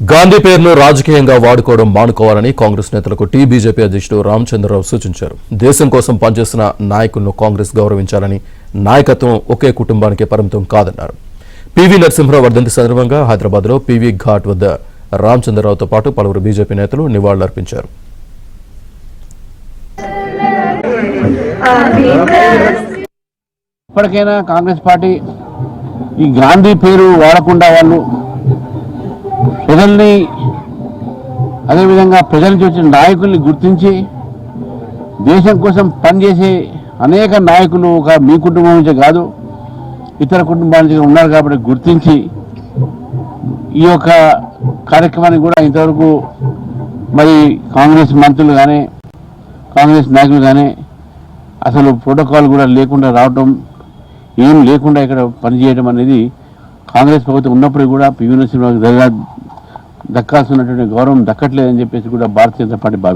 గాంధీ పేరును రాజకీయంగా వాడుకోవడం మానుకోవాలని కాంగ్రెస్ నేతలకు బీజేపీ అధ్యక్షుడు రామచంద్రరావు సూచించారు. దేశం కోసం పనిచేసిన నాయకులను కాంగ్రెస్ గౌరవించాలని, నాయకత్వం ఒకే కుటుంబానికి పరిమితం కాదన్నారు. పివి నరసింహరావు వర్ధంతి సందర్భంగా హైదరాబాద్లో పివి ఘాట్ వద్ద రామచంద్రరావుతో పాటు పలువురు బీజేపీ నేతలు నివాళులర్పించారు. ఇప్పటికైనా కాంగ్రెస్ పార్టీ ఈ గాంధీ పేరు వాడకుండా వాళ్ళు ప్రజల్ని, అదేవిధంగా ప్రజల నుంచి వచ్చిన నాయకుల్ని గుర్తించి దేశం కోసం పనిచేసే అనేక నాయకులు మీ కుటుంబం నుంచే కాదు ఇతర కుటుంబాల నుంచి ఉన్నారు కాబట్టి గుర్తించి ఈ యొక్క కార్యక్రమాన్ని కూడా ఇంతవరకు మరి కాంగ్రెస్ మంత్రులు కానీ కాంగ్రెస్ నాయకులు కానీ అసలు ప్రోటోకాల్ కూడా లేకుండా రావటం, ఏం లేకుండా ఇక్కడ పనిచేయడం అనేది కాంగ్రెస్ ప్రభుత్వం ఉన్నప్పుడు కూడా పివి నరసింహరావు దక్కాల్సినటువంటి గౌరవం దక్కట్లేదని చెప్పేసి కూడా భారతీయ జనతా పార్టీ భావిస్తుంది.